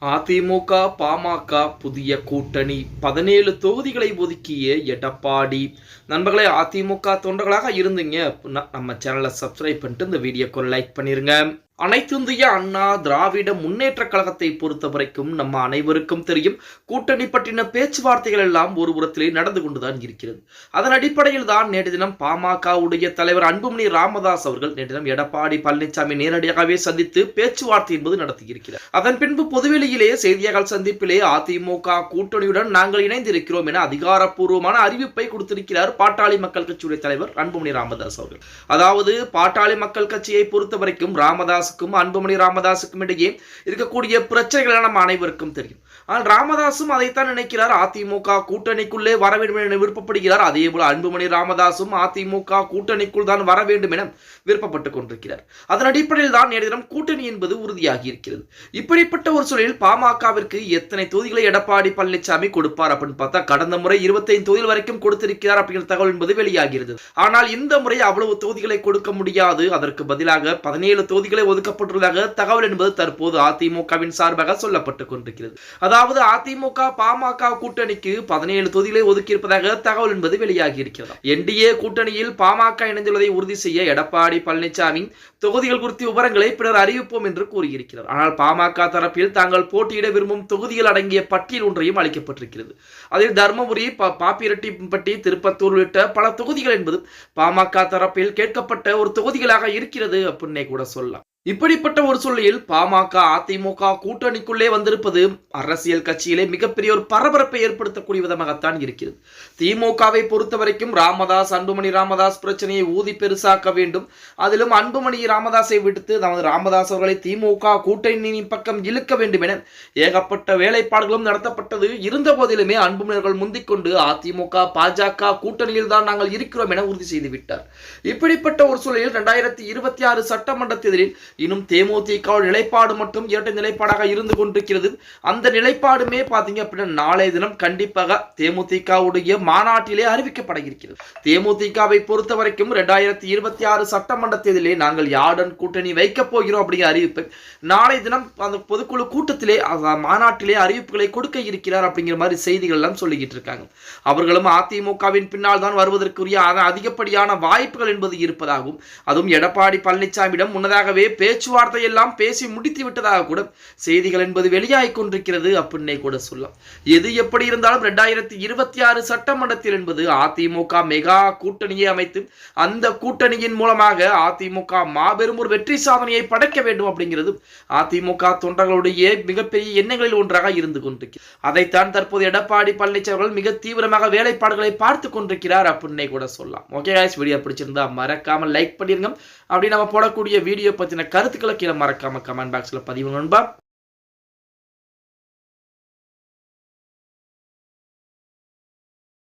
அதிமுக பாமக புதிய கூட்டணி 17 தொகுதிகளை ஒதுக்கிய எடப்பாடி. நண்பர்களே, அதிமுக தொண்டர்களாக இருந்தீங்க அப்படின்னா நம்ம சேனலை சப்ஸ்கிரைப் பண்ணிட்டு இந்த வீடியோக்கு லைக் பண்ணிருங்க. அனைத்திந்திய அண்ணா திராவிட முன்னேற்ற கழகத்தை பொறுத்த வரைக்கும் நம்ம அனைவருக்கும் தெரியும், கூட்டணி பற்றின பேச்சுவார்த்தைகள் எல்லாம் ஒரு புறத்திலே நடந்து கொண்டுதான் இருக்கிறது. அதன் அடிப்படையில் தான் நேற்று தினம் பாமகவுடைய தலைவர் அன்புமணி ராமதாஸ் அவர்கள் நேற்று தினம் எடப்பாடி பழனிசாமி நேரடியாகவே சந்தித்து பேச்சுவார்த்தை என்பது நடத்தியிருக்கிறார். அதன் பின்பு பொதுவெளியிலே செய்தியாளர் சந்திப்பிலே அதிமுக கூட்டணியுடன் நாங்கள் இணைந்திருக்கிறோம் என அதிகாரப்பூர்வமான அறிவிப்பை கொடுத்திருக்கிறார் பாட்டாளி மக்கள் கட்சியுடைய தலைவர் அன்புமணி ராமதாஸ் அவர்கள். அதாவது பாட்டாளி மக்கள் கட்சியை பொறுத்த வரைக்கும் ராமதாஸ் அன்புமணி ராமதாசுக்கும் இடையே இருக்கக்கூடிய பிரச்சனைகள் நம்ம அனைவருக்கும் தெரியும். ஆனால் ராமதாசும் அதைத்தான் நினைக்கிறார், அதிமுக கூட்டணிக்குள்ளே வர வேண்டும் என விருப்பப்படுகிறார். அதே போல அன்புமணி ராமதாசும் அதிமுக கூட்டணிக்குள் தான் வர வேண்டும் என விருப்பப்பட்டுக் கொண்டிருக்கிறார். அதன் அடிப்படையில் தான் நேரம் கூட்டணி என்பது உறுதியாகி இருக்கிறது. இப்படிப்பட்ட ஒரு சூழலில் பாமகவிற்கு எத்தனை தொகுதிகளை எடப்பாடி பழனிசாமி கொடுப்பார் அப்படின்னு பார்த்தா கடந்த முறை 25 தொகுதிகள் வரைக்கும் கொடுத்திருக்கிறார் அப்படிங்கிற தகவல் என்பது வெளியாகிறது. ஆனால் இந்த முறை அவ்வளவு தொகுதிகளை கொடுக்க முடியாது. அதற்கு பதிலாக 17 தொகுதிகளை ஒதுக்கப்பட்டுள்ளதாக தகவல் என்பது தற்போது அதிமுகவின் சார்பாக சொல்லப்பட்டுக் கொண்டிருக்கிறது. அதாவது அதிமுக பாமக கூட்டணிக்கு 17 தொகுதிகளை ஒதுக்கி இருப்பதாக தகவல் என்பது வெளியாகி இருக்கிறது. என்டிஏ கூட்டணியில் பாமக இணைந்துள்ளதை உறுதி செய்ய எடப்பாடி பழனிசாமி தொகுதிகள் குறித்த விவரங்களை பின்னர் அறிவிப்போம் என்று கூறியிருக்கிறார். ஆனால் பாமக தரப்பில் தாங்கள் போட்டியிட விரும்பும் தொகுதிகள் அடங்கிய பட்டியல் ஒன்றையும் அளிக்கப்பட்டிருக்கிறது. அதில் தர்மபுரி, பாப்பிரெட்டிப்பட்டி, திருப்பத்தூர் உள்ளிட்ட பல தொகுதிகள் என்பது பாமக தரப்பில் கேட்கப்பட்ட ஒரு தொகுதிகளாக இருக்கிறது அப்படின்னே கூட சொல்லலாம். இப்படிப்பட்ட ஒரு சூழலில் பாமக அதிமுக கூட்டணிக்குள்ளே வந்திருப்பது அரசியல் கட்சியிலே மிகப்பெரிய ஒரு பரபரப்பை ஏற்படுத்தக்கூடிய விதமாகத்தான் இருக்கிறது. திமுகவை பொறுத்த வரைக்கும் ராமதாஸ், அன்புமணி ராமதாஸ் பிரச்சனையை ஊதி பெருசாக்க வேண்டும். அதிலும் அன்புமணி ராமதாஸை விடுத்து நமது ராமதாஸ் அவர்களை திமுக கூட்டணி பக்கம் இழுக்க வேண்டும் என ஏகப்பட்ட வேலைப்பாடுகளும் நடத்தப்பட்டது. இருந்த போதிலுமே அன்புமணிகள் முந்திக்கொண்டு அதிமுக பாஜக கூட்டணியில் தான் நாங்கள் இருக்கிறோம் என உறுதி செய்து விட்டார். இப்படிப்பட்ட ஒரு சூழலில் 2026 சட்டமன்ற தேர்தலில் இன்னும் தேமுதிக நிலைப்பாடு மட்டும் இரட்டை நிலைப்பாடாக இருந்து கொண்டிருக்கிறது. அந்த நிலைப்பாடுமே பாத்தீங்க அப்படின்னா நாளைய தினம் கண்டிப்பாக தேமுதிகவுடைய மாநாட்டிலே அறிவிக்கப்பட இருக்கிறது. தேமுதிகவை பொறுத்த வரைக்கும் 2026 சட்டமன்ற தேர்தலிலே நாங்கள் யாருடன் கூட்டணி வைக்கப் போகிறோம் அப்படிங்கிற அறிவிப்பை நாளைய தினம் அந்த பொதுக்குழு கூட்டத்திலே மாநாட்டிலே அறிவிப்புகளை கொடுக்க இருக்கிறார் அப்படிங்கிற மாதிரி செய்திகள் எல்லாம் சொல்லிக்கிட்டு இருக்காங்க. அவர்களும் அதிமுகவின் பின்னால் தான் வருவதற்குரிய அதிகப்படியான வாய்ப்புகள் என்பது இருப்பதாகவும், அதுவும் எடப்பாடி பழனிசாமியிடம் முன்னதாகவே பேச்சுவார்த்தை எல்லாம் பேசி முடித்து விட்டதாக கூட செய்திகள் என்பது வெளியாகிக் கொண்டிருக்கிறது அப்படின்னே கூட சொல்லலாம். எது எப்படி இருந்தாலும் 2026 சட்டமன்றத்தில் என்பது அதிமுக மெகா கூட்டணியை அமைத்து அந்த கூட்டணியின் மூலமாக அதிமுக மாபெரும் ஒரு வெற்றி சாதனையை படைக்க வேண்டும் அப்படிங்கிறது அதிமுக தொண்டர்களுடைய மிகப்பெரிய எண்ணங்களில் ஒன்றாக இருந்து கொண்டிருக்கிறது. அதைத்தான் தற்போது எடப்பாடி பழனிசாமி அவர்கள் மிக தீவிரமாக வேலைப்பாடுகளை பார்த்து கொண்டிருக்கிறார் அப்படின்னே கூட சொல்லலாம். ஓகே गाइस, வீடியோ பிடிச்சிருந்தா மறக்காம லைக் பண்ணிருங்க. அப்படி நம்ம போடக்கூடிய வீடியோ பத்தின கருத்துக்களை கீழே மறக்காம கமெண்ட் பாக்ஸ்ல பதிவு நண்பா.